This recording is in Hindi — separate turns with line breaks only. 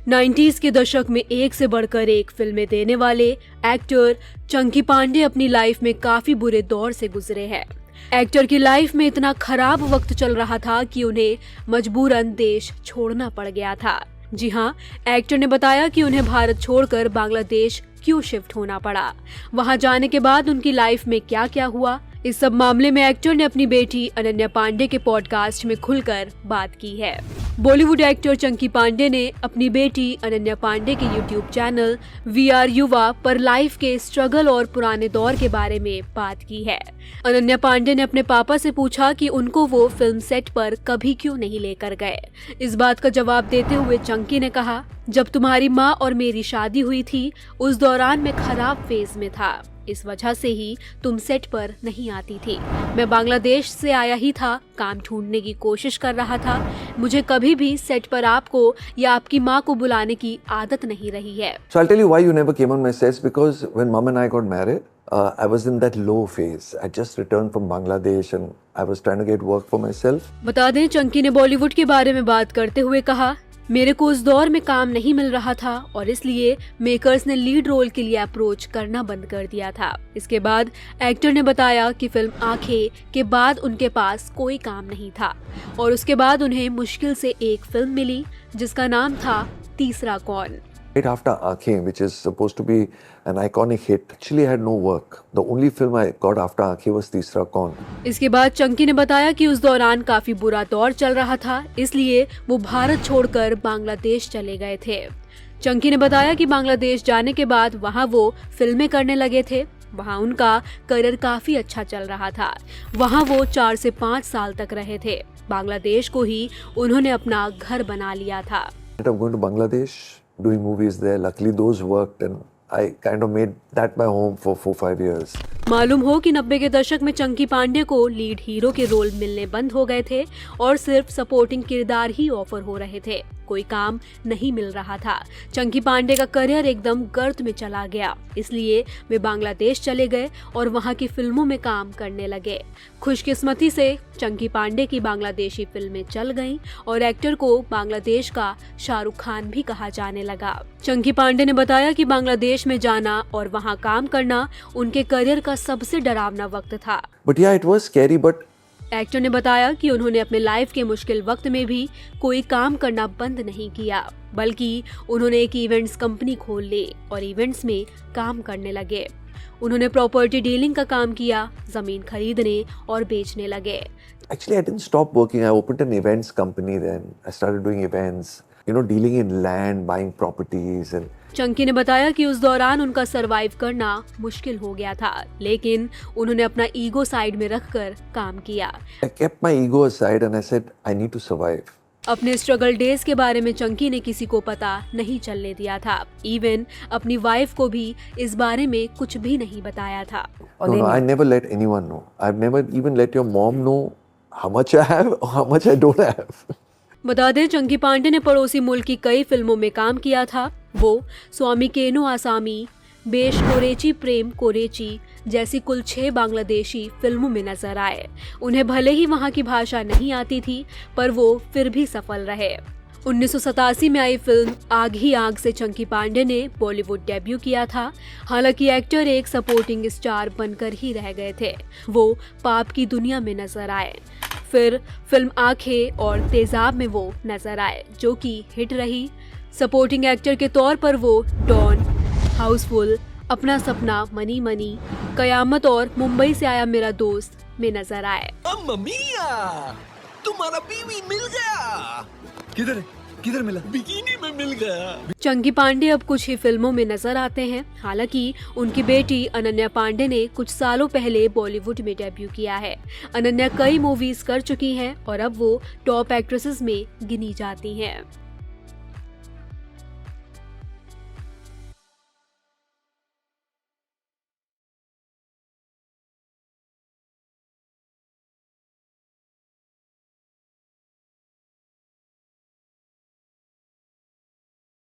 90s के दशक में एक से बढ़कर एक फिल्में देने वाले एक्टर चंकी पांडे अपनी लाइफ में काफी बुरे दौर से गुजरे हैं। एक्टर की लाइफ में इतना खराब वक्त चल रहा था कि उन्हें मजबूरन देश छोड़ना पड़ गया था। जी हाँ, एक्टर ने बताया कि उन्हें भारत छोड़कर बांग्लादेश क्यों शिफ्ट होना पड़ा, वहां जाने के बाद उनकी लाइफ में क्या क्या हुआ। इस सब मामले में एक्टर ने अपनी बेटी अनन्या पांडे के पॉडकास्ट में खुलकर बात की है। बॉलीवुड एक्टर चंकी पांडे ने अपनी बेटी अनन्या पांडे के यूट्यूब चैनल VR युवा पर लाइफ के स्ट्रगल और पुराने दौर के बारे में बात की है। अनन्या पांडे ने अपने पापा से पूछा कि उनको वो फिल्म सेट पर कभी क्यों नहीं लेकर गए। इस बात का जवाब देते हुए चंकी ने कहा, जब तुम्हारी माँ और मेरी शादी हुई थी उस दौरान मैं खराब फेज में था, इस वजह से ही तुम सेट पर नहीं आती थी। मैं बांग्लादेश से आया ही था, काम ढूंढने की कोशिश कर रहा था। मुझे कभी भी सेट पर आपको या आपकी माँ को बुलाने की आदत नहीं रही है।
So I'll tell you why you never came on my sets, because when mom and I got married, I was in that low phase. I just returned from Bangladesh and I was trying to get work for myself.
बता दें, चंकी ने बॉलीवुड के बारे में बात करते हुए कहा, मेरे को उस दौर में काम नहीं मिल रहा था और इसलिए मेकर्स ने लीड रोल के लिए अप्रोच करना बंद कर दिया था। इसके बाद एक्टर ने बताया कि फिल्म आंखें के बाद उनके पास कोई काम नहीं था और उसके बाद उन्हें मुश्किल से एक फिल्म मिली जिसका नाम था तीसरा कौन।
Right after Aankhein, which is supposed to be an iconic hit, actually I had no work. The only film I got after Aankhein was Teesra Kaun.
इसके बाद चंकी ने बताया कि उस दौरान काफी बुरा दौर चल रहा था, इसलिए वो भारत छोड़कर बांग्लादेश चले गए थे। चंकी ने बताया कि बांग्लादेश जाने के बाद वहाँ वो फिल्में करने लगे थे। वहाँ उनका करियर काफी अच्छा चल रहा था। वहाँ वो 4 से 5 साल तक रहे थे। बांग्लादेश को ही उन्होंने अपना घर बना लिया था।
I'm going to Bangladesh, doing movies there. Luckily those worked and I kind of made that my home for 4-5 years.
मालूम हो कि 90 के दशक में चंकी पांडे को लीड हीरो के रोल मिलने बंद हो गए थे और सिर्फ सपोर्टिंग किरदार ही ऑफर हो रहे थे, कोई काम नहीं मिल रहा था। चंकी पांडे का करियर एकदम गर्त में चला गया, इसलिए वे बांग्लादेश चले गए और वहां की फिल्मों में काम करने लगे। खुशकिस्मती से चंकी पांडे की बांग्लादेशी फिल्में चल गईं और एक्टर को बांग्लादेश का शाहरुख खान भी कहा जाने लगा। चंकी पांडे ने बताया कि बांग्लादेश में जाना और वहां काम करना उनके करियर का सबसे डरावना वक्त था।
But yeah, it was scary, but
actor ने बताया कि उन्होंने अपने लाइफ के मुश्किल वक्त में भी कोई काम करना बंद नहीं किया, बल्कि उन्होंने एक इवेंट्स कंपनी खोल ली और इवेंट्स में काम करने लगे। उन्होंने प्रॉपर्टी डीलिंग का काम किया, जमीन खरीदने और बेचने लगे।
actually I didn't stop working. I opened an events company then. I started doing events, dealing in land, buying properties and
Chunky ने बताया कि उस दौरान उनका सरवाइव करना मुश्किल हो गया था, लेकिन उन्होंने अपना ईगो साइड में रखकर काम किया।
I kept my ego aside and I said I need to survive.
अपने स्ट्रगल डेज के बारे में चंकी ने किसी को पता नहीं चलने दिया था। इवन अपनी वाइफ को भी इस बारे में कुछ भी नहीं बताया था।
No, I never let anyone know. I've never even let your mom know how much I have or how much I don't have.
बता दें, चंकी पांडे ने पड़ोसी मुल्क की कई फिल्मों में काम किया था। वो स्वामी केनो आसामी, बेश कोरेची प्रेम कोरेची जैसी कुल 6 बांग्लादेशी फिल्मों में नजर आए। उन्हें भले ही वहाँ की भाषा नहीं आती थी, पर वो फिर भी सफल रहे। 1987 में आई फिल्म आग ही आग से चंकी पांडे ने बॉलीवुड डेब्यू किया था। हालांकि एक्टर एक सपोर्टिंग स्टार बनकर ही रह गए थे। वो पाप की दुनिया में नजर आए। फिर फिल्म आंखें और तेजाब में वो नजर आए, जो कि हिट रही। सपोर्टिंग एक्टर के तौर पर वो डॉन, हाउसफुल, अपना सपना, मनी मनी, कयामत और मुंबई से आया मेरा दोस्त में नजर आए।
अम्मा मिया, तुम्हारा बीवी मिल गया। किधर मिला? बिकिनी में मिल गया।
चंकी पांडे अब कुछ ही फिल्मों में नजर आते हैं। हालांकि उनकी बेटी अनन्या पांडे ने कुछ सालों पहले बॉलीवुड में डेब्यू किया है। अनन्या कई मूवीज कर चुकी हैं और अब वो टॉप एक्ट्रेसेस में गिनी जाती हैं।